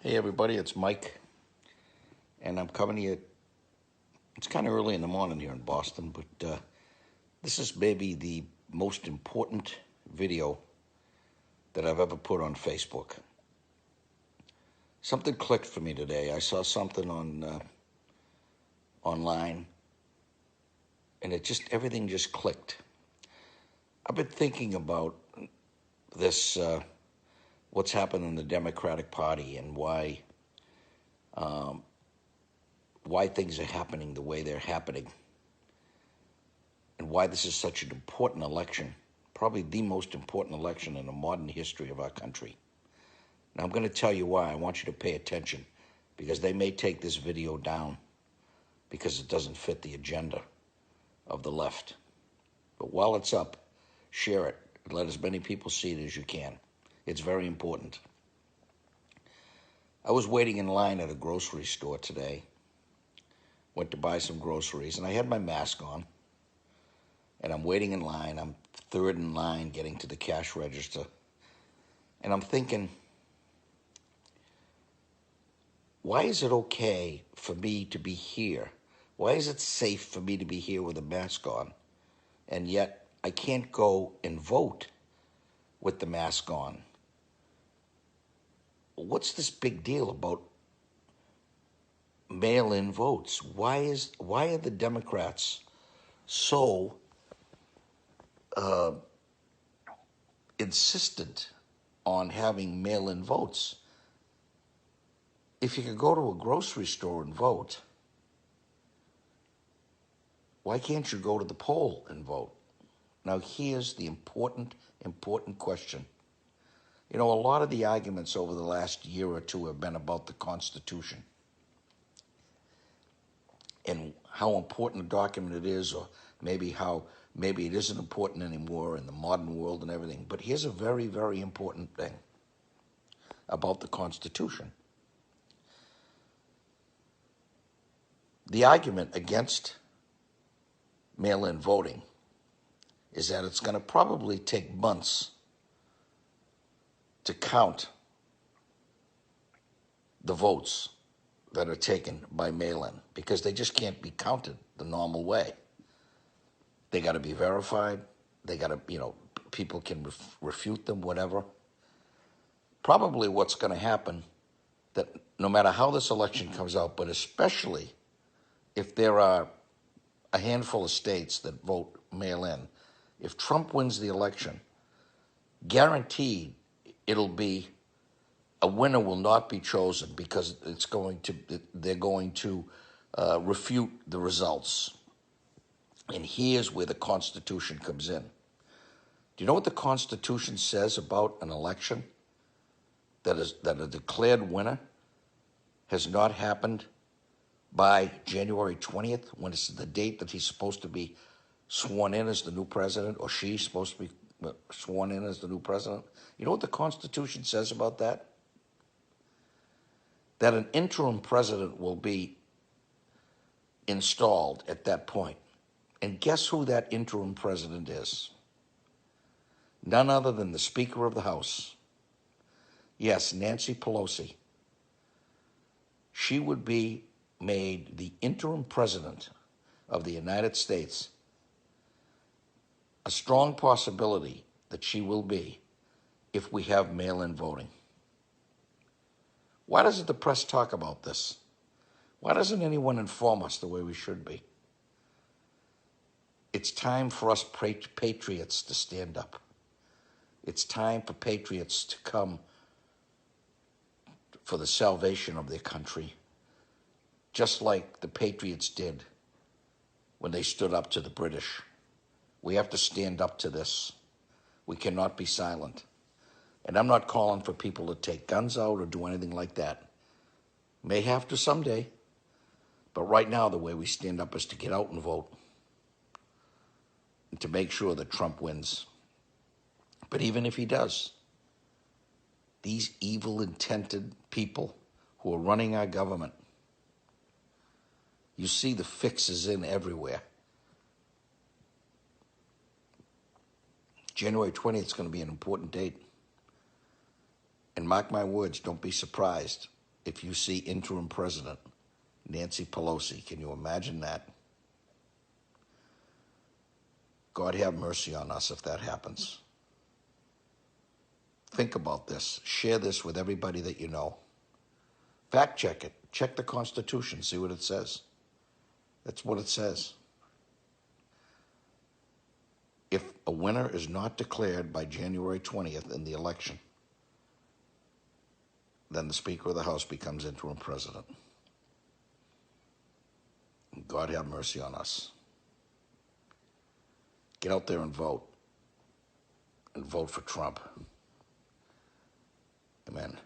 Hey everybody, it's Mike, and I'm coming to you. It's kind of early in the morning here in Boston, but this is maybe the most important video that I've ever put on Facebook. Something clicked for me today. I saw something on online, and everything just clicked. I've been thinking about this, what's happened in the Democratic Party, and why things are happening the way they're happening, and why this is such an important election, probably the most important election in the modern history of our country. Now, I'm going to tell you why. I want you to pay attention, because they may take this video down because it doesn't fit the agenda of the left. But while it's up, share it and let as many people see it as you can. It's very important. I was waiting in line at a grocery store today. Went to buy some groceries, and I had my mask on. And I'm waiting in line. I'm third in line getting to the cash register. And I'm thinking, why is it okay for me to be here? Why is it safe for me to be here with a mask on? And yet I can't go and vote with the mask on. What's this big deal about mail-in votes? Why are the Democrats so insistent on having mail-in votes? If you could go to a grocery store and vote, why can't you go to the poll and vote? Now, here's the important question. You know, a lot of the arguments over the last year or two have been about the Constitution and how important a document it is, or maybe it isn't important anymore in the modern world and everything. But here's a very, very important thing about the Constitution. The argument against mail-in voting is that it's going to probably take months to count the votes that are taken by mail-in, because they just can't be counted the normal way. They got to be verified. They got to, people can refute them, whatever. Probably what's going to happen, that no matter how this election comes out, but especially if there are a handful of states that vote mail-in, if Trump wins the election, guaranteed it'll be a winner will not be chosen, because they're going to refute the results. And here's where the Constitution comes in. Do you know what the Constitution says about an election? That a declared winner has not happened by January 20th, when it's the date that he's supposed to be sworn in as the new president, or she's supposed to be sworn in as the new president. You know what the Constitution says about that? That an interim president will be installed at that point. And guess who that interim president is? None other than the Speaker of the House. Yes, Nancy Pelosi. She would be made the interim president of the United States. A strong possibility that she will be, if we have mail-in voting. Why doesn't the press talk about this? Why doesn't anyone inform us the way we should be? It's time for us patriots to stand up. It's time for patriots to come for the salvation of their country, just like the patriots did when they stood up to the British. We have to stand up to this. We cannot be silent. And I'm not calling for people to take guns out or do anything like that. May have to someday. But right now, the way we stand up is to get out and vote, and to make sure that Trump wins. But even if he does, these evil-intended people who are running our government, you see the fixes in everywhere. January 20th is going to be an important date. And mark my words, don't be surprised if you see interim president Nancy Pelosi. Can you imagine that? God have mercy on us if that happens. Think about this. Share this with everybody that you know. Fact check it. Check the Constitution. See what it says. That's what it says. If a winner is not declared by January 20th in the election, then the Speaker of the House becomes interim president. God have mercy on us. Get out there and vote. And vote for Trump. Amen.